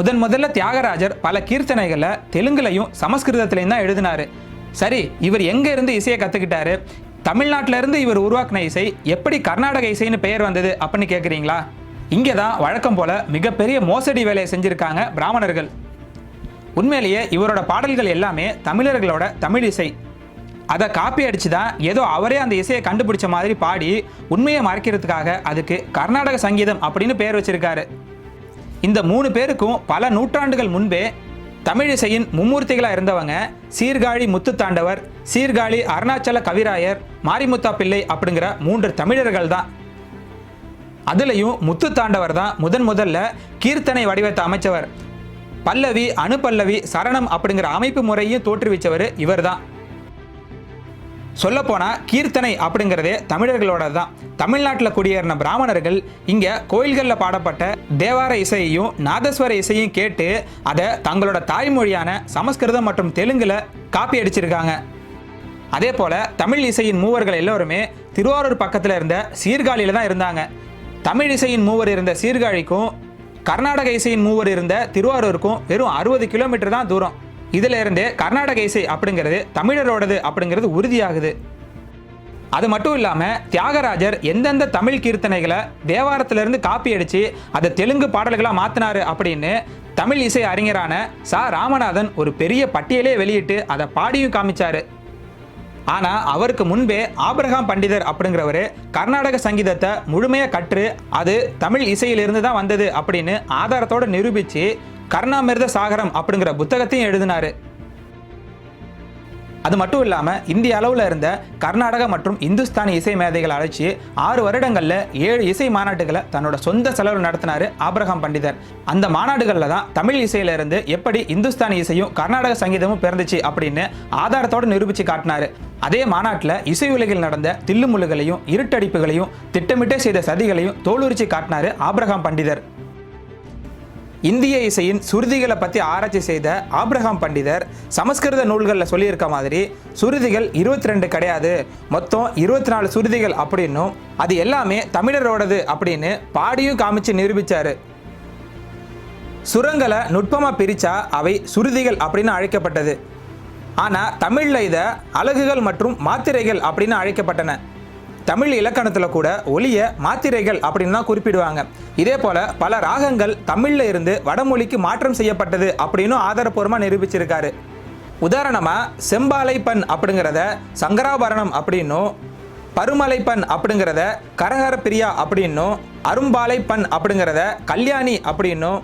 முதல்ல தியாகராஜர் பல கீர்த்தனைகளை தெலுங்குலையும் சமஸ்கிருதத்திலையும் தான் எழுதினாரு. சரி, இவர் எங்க இருந்து இசையை கத்துக்கிட்டாரு? தமிழ்நாட்டில இருந்து இவர் உருவாக்கின இசை எப்படி கர்நாடக இசைன்னு பெயர் வந்தது அப்படின்னு கேட்குறீங்களா? இங்கே தான் வழக்கம் போல மிகப்பெரிய மோசடி வேலையை செஞ்சிருக்காங்க பிராமணர்கள். உண்மையிலேயே இவரோட பாடல்கள் எல்லாமே தமிழர்களோட தமிழ் இசை. அதை காப்பி அடிச்சு தான் ஏதோ அவரே அந்த இசையை கண்டுபிடிச்ச மாதிரி பாடி உண்மையை மறைக்கிறதுக்காக அதுக்கு கர்நாடக சங்கீதம் அப்படின்னு பேர் வச்சிருக்காரு. இந்த 3 பேருக்கும் பல நூற்றாண்டுகள் முன்பே தமிழ் இசையின் மும்மூர்த்திகளாக இருந்தவங்க சீர்காழி முத்துத்தாண்டவர், சீர்காழி அருணாச்சல கவிராயர், மாரிமுத்தா பிள்ளை அப்படிங்கிற 3 தமிழர்கள் தான். அதுலேயும் முத்துத்தாண்டவர் தான் முதல்ல கீர்த்தனை வடிவத்தை அமைச்சவர். பல்லவி, அணுபல்லவி, சரணம் அப்படிங்கிற அமைப்பு முறையும் தோற்றுவிச்சவர் இவர் தான். சொல்லப்போனால் கீர்த்தனை அப்படிங்கிறதே தமிழர்களோட தான். தமிழ்நாட்டில் குடியேறின பிராமணர்கள் இங்கே கோயில்களில் பாடப்பட்ட தேவார இசையையும் நாதஸ்வர இசையும் கேட்டு அதை தங்களோட தாய்மொழியான சமஸ்கிருதம் மற்றும் தெலுங்குல காப்பி அடிச்சிருக்காங்க. அதே போல் தமிழ் இசையின் மூவர்கள் எல்லோருமே திருவாரூர் பக்கத்தில் இருந்த சீர்காழியில் தான் இருந்தாங்க. தமிழ் இசையின் மூவர் இருந்த சீர்காழிக்கும் கர்நாடக இசையின் மூவர் இருந்த திருவாரூருக்கும் வெறும் 60 கிலோமீட்டர் தான் தூரம். இதில் இருந்தே கர்நாடக இசை அப்படிங்கிறது தமிழரோடது அப்படிங்கிறது உறுதியாகுது. அது மட்டும் இல்லாமல் தியாகராஜர் எந்தெந்த தமிழ் கீர்த்தனைகளை தேவாரத்திலிருந்து காப்பி அடித்து அதை தெலுங்கு பாடல்களாக மாற்றினாரு அப்படின்னு தமிழ் இசை அறிஞரான சா ராமநாதன் ஒரு பெரிய பட்டியலே வெளியிட்டு அதை பாடியும் காமிச்சாரு. ஆனால் அவருக்கு முன்பே ஆபிரகாம் பண்டிதர் அப்படிங்கிறவர் கர்நாடக சங்கீதத்தை முழுமையாக கற்று அது தமிழ் இசையிலிருந்து தான் வந்தது அப்படின்னு ஆதாரத்தோடு நிரூபித்து கர்ணாமிர்த சாகரம் அப்படிங்கிற புத்தகத்தையும் எழுதினார். அது மட்டும் இல்லாமல் இந்திய அளவில் இருந்த கர்நாடக மற்றும் இந்துஸ்தானி இசை மேதைகளை அழைச்சி 6 வருடங்களில் 7 இசை மாநாட்டுகளை தன்னோட சொந்த செலவில் நடத்தினார் ஆபிரகாம் பண்டிதர். அந்த மாநாடுகளில் தான் தமிழ் இசையிலிருந்து எப்படி இந்துஸ்தானி இசையும் கர்நாடக சங்கீதமும் பிறந்துச்சு அப்படின்னு ஆதாரத்தோடு நிரூபித்து காட்டினார். அதே மாநாட்டில் இசை உலகில் நடந்த தில்லுமுள்ளுகளையும் இருட்டடிப்புகளையும் திட்டமிட்டே செய்த சதிகளையும் தோலுரிச்சு காட்டினார் ஆபிரகாம் பண்டிதர். இந்திய இசையின் சுருதிகளை பற்றி ஆராய்ச்சி செய்த ஆபிரகாம் பண்டிதர் சமஸ்கிருத நூல்களில் சொல்லியிருக்க மாதிரி சுருதிகள் 22 கிடையாது, மொத்தம் 24 சுருதிகள் அப்படின்னும் அது எல்லாமே தமிழரோடது அப்படின்னு பாடியும் காமிச்சு நிரூபித்தார். சுரங்களை நுட்பமாக பிரித்தா அவை சுருதிகள் அப்படின்னு அழைக்கப்பட்டது. ஆனால் தமிழில் இதை அலகுகள் மற்றும் மாத்திரைகள் அப்படின்னு அழைக்கப்பட்டன. தமிழ் இலக்கணத்தில் கூட ஒலிய மாத்திரைகள் அப்படின்னு தான் குறிப்பிடுவாங்க. இதே போல் பல ராகங்கள் தமிழில் இருந்து வடமொழிக்கு மாற்றம் செய்யப்பட்டது அப்படின்னும் ஆதாரப்பூர்வமாக நிரூபிச்சிருக்காரு. உதாரணமாக செம்பாலைப்பண் அப்படிங்கிறத சங்கராபரணம் அப்படின்னும், பருமலைப்பண் அப்படிங்கிறத கரகர பிரியா அப்படின்னும், அரும்பாலைப்பண் அப்படிங்கிறத கல்யாணி அப்படின்னும்,